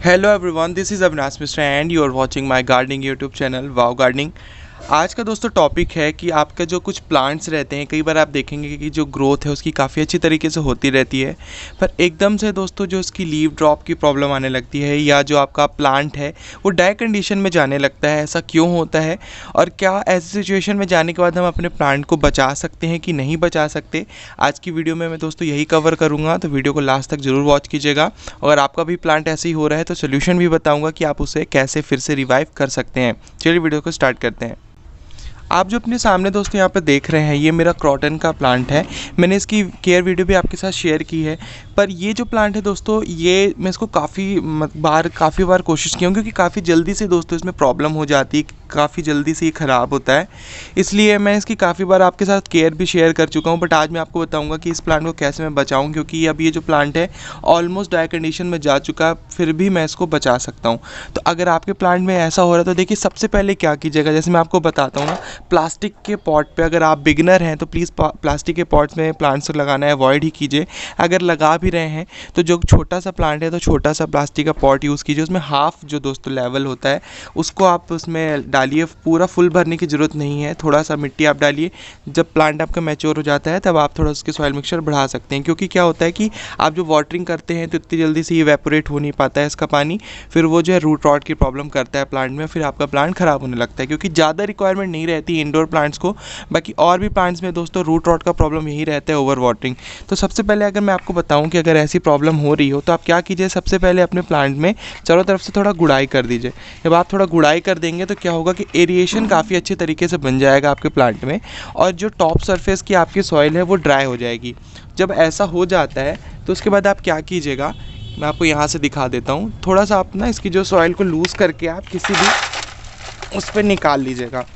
Hello everyone, this is Avinash Mishra and you are watching my gardening YouTube channel wow gardening. आज का दोस्तों topic है कि आपका जो कुछ प्लांट्स रहते हैं, कई बार आप देखेंगे कि जो ग्रोथ है उसकी काफ़ी अच्छी तरीके से होती रहती है, पर एकदम से दोस्तों जो उसकी लीव ड्रॉप की प्रॉब्लम आने लगती है या जो आपका प्लांट है वो डाई कंडीशन में जाने लगता है। ऐसा क्यों होता है और क्या ऐसी सिचुएशन में जाने के बाद हम अपने प्लांट को बचा सकते हैं कि नहीं बचा सकते, आज की वीडियो में मैं दोस्तों यही कवर करूँगा। तो वीडियो को लास्ट तक ज़रूर वॉच कीजिएगा। अगर आपका भी प्लांट ऐसे ही हो रहा है तो सोल्यूशन भी बताऊँगा कि आप उसे कैसे फिर से रिवाइव कर सकते हैं। चलिए वीडियो को स्टार्ट करते हैं। आप जो अपने सामने दोस्तों यहाँ पे देख रहे हैं ये मेरा क्रॉटन का प्लांट है। मैंने इसकी केयर वीडियो भी आपके साथ शेयर की है, पर ये जो प्लांट है दोस्तों ये मैं इसको काफ़ी बार कोशिश की हूँ, क्योंकि काफ़ी जल्दी से दोस्तों इसमें प्रॉब्लम हो जाती है, काफ़ी जल्दी से ये ख़राब होता है। इसलिए मैं इसकी काफ़ी बार आपके साथ केयर भी शेयर कर चुका हूँ, बट आज मैं आपको बताऊँगा कि इस प्लांट को कैसे मैं बचाऊँ, क्योंकि अब ये जो प्लांट है ऑलमोस्ट डाई कंडीशन में जा चुका, फिर भी मैं इसको बचा सकता हूँ। तो अगर आपके प्लांट में ऐसा हो रहा है तो देखिए सबसे पहले क्या कीजिएगा, जैसे मैं आपको बताता हूँ ना, प्लास्टिक के पॉट पे अगर आप बिगिनर हैं तो प्लीज़ प्लास्टिक के पॉट्स में प्लांट्स लगाना अवॉइड ही कीजिए। अगर लगा भी रहे हैं तो जो छोटा सा प्लांट है तो छोटा सा प्लास्टिक का पॉट यूज़ कीजिए। उसमें हाफ जो दोस्तों लेवल होता है उसको आप उसमें डालिए, पूरा फुल भरने की ज़रूरत नहीं है, थोड़ा सा मिट्टी आप डालिए। जब प्लांट आपका मैच्योर हो जाता है तब आप थोड़ा उसके सॉइल मिक्सचर बढ़ा सकते हैं, क्योंकि क्या होता है कि आप जो वाटरिंग करते हैं तो इतनी जल्दी से इवेपोरेट हो नहीं पाता है इसका पानी, फिर वो जो है रूट रॉट की प्रॉब्लम करता है प्लांट में, फिर आपका प्लांट ख़राब होने लगता है, क्योंकि ज़्यादा रिक्वायरमेंट नहीं रहती इंडोर प्लांट्स को। बाकी और भी प्लांट्स में दोस्तों रूट रॉट का प्रॉब्लम यही रहता है, ओवर वाटरिंग। तो सबसे पहले अगर मैं आपको बताऊं कि अगर ऐसी प्रॉब्लम हो रही हो तो आप क्या कीजिए, सबसे पहले अपने प्लांट में चारों तरफ से थोड़ा गुड़ाई कर दीजिए। जब आप थोड़ा गुड़ाई कर देंगे तो क्या होगा कि एरिएशन काफ़ी अच्छे तरीके से बन जाएगा आपके प्लांट में, और जो टॉप सरफेस की आपकी सॉइल है वो ड्राई हो जाएगी। जब ऐसा हो जाता है तो उसके बाद आप क्या कीजिएगा, मैं आपको यहाँ से दिखा देता हूँ। थोड़ा सा आप ना इसकी जो सॉइल को लूज़ करके आप किसी भी उस पर निकाल लीजिएगा।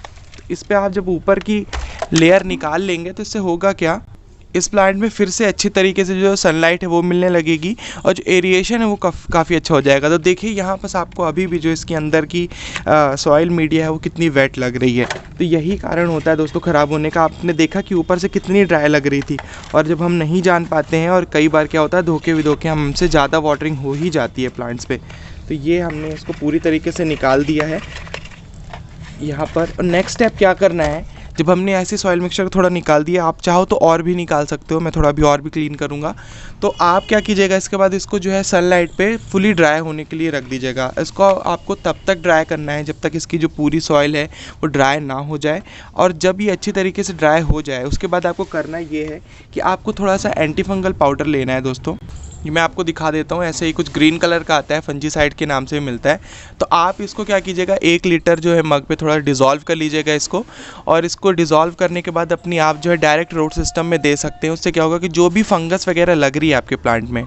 इस पर आप जब ऊपर की लेयर निकाल लेंगे तो इससे होगा क्या, इस प्लांट में फिर से अच्छी तरीके से जो सनलाइट है वो मिलने लगेगी और जो एरिएशन है वो काफ़ी अच्छा हो जाएगा। तो देखिए यहाँ पर आपको अभी भी जो इसके अंदर की सॉइल मीडिया है वो कितनी वेट लग रही है। तो यही कारण होता है दोस्तों ख़राब होने का। आपने देखा कि ऊपर से कितनी ड्राई लग रही थी, और जब हम नहीं जान पाते हैं और कई बार क्या होता है धोखे विधोखे हमसे ज़्यादा वाटरिंग हो ही जाती है प्लांट्स पे। तो ये हमने इसको पूरी तरीके से निकाल दिया है यहाँ पर। और नेक्स्ट स्टेप क्या करना है, जब हमने ऐसे सॉइल मिक्सचर थोड़ा निकाल दिया, आप चाहो तो और भी निकाल सकते हो, मैं थोड़ा भी और भी क्लीन करूँगा। तो आप क्या कीजिएगा, इसके बाद इसको जो है सनलाइट पे फुली ड्राई होने के लिए रख दीजिएगा। इसको आपको तब तक ड्राई करना है जब तक इसकी जो पूरी सॉइल है वो ड्राई ना हो जाए। और जब ये अच्छी तरीके से ड्राई हो जाए उसके बाद आपको करना ये है कि आपको थोड़ा सा एंटी फंगल पाउडर लेना है दोस्तों। ये मैं आपको दिखा देता हूँ, ऐसे ही कुछ ग्रीन कलर का आता है, फंजीसाइड के नाम से मिलता है। तो आप इसको क्या कीजिएगा, 1 लीटर जो है मग पे थोड़ा डिज़ोल्व कर लीजिएगा इसको, और इसको डिज़ोल्व करने के बाद अपनी आप जो है डायरेक्ट रूट सिस्टम में दे सकते हैं। उससे क्या होगा कि जो भी फंगस वगैरह लग रही है आपके प्लांट में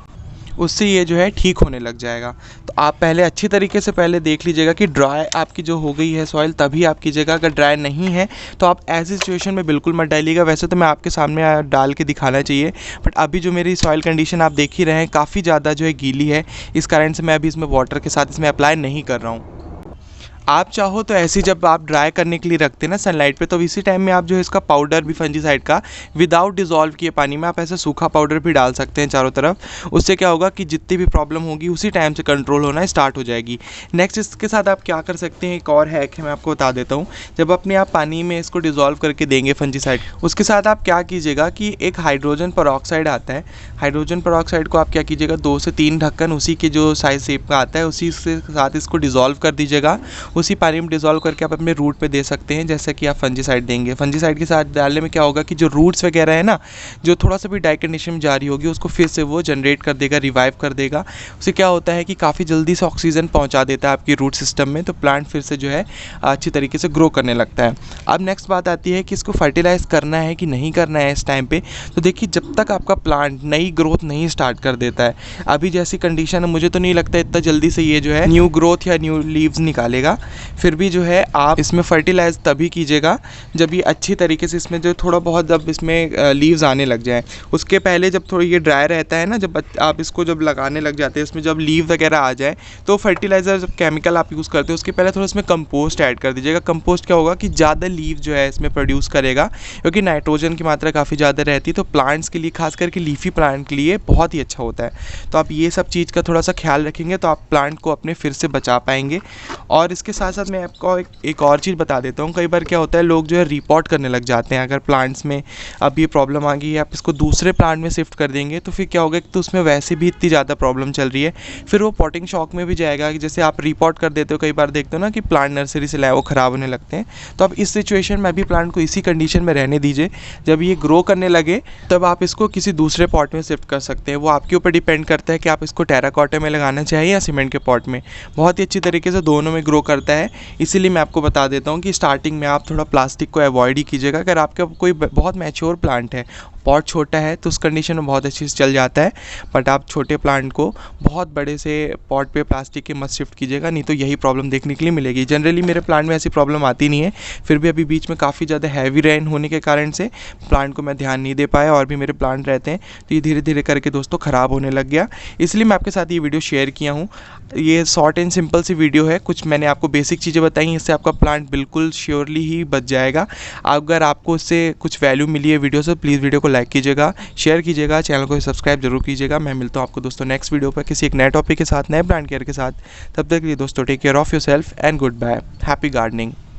उससे ये जो है ठीक होने लग जाएगा। तो आप पहले अच्छी तरीके से पहले देख लीजिएगा कि ड्राई आपकी जो हो गई है सॉइल, तभी आप कीजिएगा। अगर ड्राई नहीं है तो आप ऐसी सिचुएशन में बिल्कुल मत डालिएगा। वैसे तो मैं आपके सामने डाल के दिखाना चाहिए, बट अभी जो मेरी सॉइल कंडीशन आप देख ही रहे हैं काफ़ी ज़्यादा जो है गीली है, इस कारण से मैं अभी इसमें वाटर के साथ इसमें अप्लाई नहीं कर रहा हूँ। आप चाहो तो ऐसी जब आप ड्राई करने के लिए रखते हैं ना सनलाइट पे, तो इसी टाइम में आप जो है इसका पाउडर भी फंजीसाइड का विदाउट डिज़ोल्व किए पानी में आप ऐसे सूखा पाउडर भी डाल सकते हैं चारों तरफ। उससे क्या होगा कि जितनी भी प्रॉब्लम होगी उसी टाइम से कंट्रोल होना स्टार्ट हो जाएगी। नेक्स्ट इसके साथ आप क्या कर सकते हैं, एक और हैक है मैं आपको बता देता हूँ। जब अपने आप पानी में इसको डिज़ोल्व करके देंगे फंजीसाइड, उसके साथ आप क्या कीजिएगा कि एक हाइड्रोजन पेरोक्साइड आता है, हाइड्रोजन पेरोक्साइड को आप क्या कीजिएगा 2 से 3 ढक्कन उसी के जो साइज शेप का आता है उसी के साथ इसको डिज़ोल्व कर दीजिएगा। उसी पानी में डिज़ोल्व करके आप अपने रूट पे दे सकते हैं, जैसे कि आप फंजीसाइड देंगे। फंजीसाइड के साथ डालने में क्या होगा कि जो रूट्स वगैरह है ना, जो थोड़ा सा भी डाई कंडीशन में जा रही होगी उसको फिर से वो जनरेट कर देगा, रिवाइव कर देगा। उससे क्या होता है कि काफ़ी जल्दी से ऑक्सीजन पहुंचा देता है आपकी रूट सिस्टम में, तो प्लांट फिर से जो है अच्छी तरीके से ग्रो करने लगता है। अब नेक्स्ट बात आती है कि इसको फर्टिलाइज करना है कि नहीं करना है इस टाइम पे। तो देखिए जब तक आपका प्लांट नई ग्रोथ नहीं स्टार्ट कर देता है, अभी जैसी कंडीशन है मुझे तो नहीं लगता इतना जल्दी से ये जो है न्यू ग्रोथ या न्यू लीव्स निकालेगा। फिर भी जो है आप इसमें फर्टिलाइज तभी कीजिएगा जब ये अच्छी तरीके से इसमें जो थोड़ा बहुत जब इसमें लीव्स आने लग जाएँ। उसके पहले जब थोड़ा ये ड्राई रहता है ना, जब आप इसको जब लगाने लग जाते हैं, इसमें जब लीव वगैरह आ जाए, तो फर्टिलाइज़र जब केमिकल आप यूज़ करते हो उसके पहले थोड़ा इसमें कंपोस्ट ऐड कर दीजिएगा। कंपोस्ट क्या होगा कि ज़्यादा लीव जो है इसमें प्रोड्यूस करेगा, क्योंकि नाइट्रोजन की मात्रा काफ़ी ज़्यादा रहती है, तो प्लांट्स के लिए, खास करके लीफी प्लांट के लिए बहुत ही अच्छा होता है। तो आप ये सब चीज़ का थोड़ा सा ख्याल रखेंगे तो आप प्लांट को अपने फिर से बचा पाएंगे। और इसके साथ साथ मैं आपको एक और चीज़ बता देता हूँ। कई बार क्या होता है, लोग जो है रिपोर्ट करने लग जाते हैं। अगर प्लांट्स में अब ये प्रॉब्लम आ गई है, आप इसको दूसरे प्लांट में शिफ्ट कर देंगे तो फिर क्या होगा कि तो उसमें वैसे भी इतनी ज़्यादा प्रॉब्लम चल रही है, फिर वो पॉटिंग शॉक में भी जाएगा। कि जैसे आप रिपोर्ट कर देते हो, कई बार देखते हो ना कि प्लांट नर्सरी से लाए वो ख़राब होने लगते हैं। तो अब इस सिचुएशन में अभी प्लांट को इसी कंडीशन में रहने दीजिए। जब ये ग्रो करने लगे तब आप इसको किसी दूसरे पॉट में शिफ्ट कर सकते हैं। वो आपके ऊपर डिपेंड करता है कि आप इसको टेराकोटा में लगाना चाहिए या सीमेंट के पॉट में। बहुत ही अच्छी तरीके से दोनों में ग्रो करता है। इसीलिए मैं आपको बता देता हूँ कि स्टार्टिंग में आप थोड़ा प्लास्टिक को अवॉइड ही कीजिएगा। अगर आपका कोई बहुत मैच्योर प्लांट है, पॉट छोटा है, तो उस कंडीशन में बहुत अच्छे से चल जाता है। बट आप छोटे प्लांट को बहुत बड़े से पॉट पे प्लास्टिक के मत शिफ्ट कीजिएगा, नहीं तो यही प्रॉब्लम देखने के लिए मिलेगी। जनरली मेरे प्लांट में ऐसी प्रॉब्लम आती नहीं है, फिर भी अभी बीच में काफ़ी ज़्यादा हैवी रेन होने के कारण से प्लांट को मैं ध्यान नहीं दे पाया, और भी मेरे प्लांट रहते हैं तो ये धीरे धीरे करके दोस्तों ख़राब होने लग गया। इसलिए मैं आपके साथ ये वीडियो शेयर किया हूँ। ये शॉर्ट एंड सिंपल सी वीडियो है, कुछ मैंने आपको बेसिक चीज़ें बताई, इससे आपका प्लांट बिल्कुल श्योरली ही बच जाएगा। अगर आपको इससे कुछ वैल्यू मिली है वीडियो से, प्लीज़ वीडियो को लाइक कीजिएगा, शेयर कीजिएगा, चैनल को सब्सक्राइब जरूर कीजिएगा। मैं मिलता हूँ आपको दोस्तों नेक्स्ट वीडियो पर किसी एक नए टॉपिक के साथ, नए प्लांट केयर के साथ। तब तक के लिए दोस्तों take care of yourself and goodbye. Happy gardening.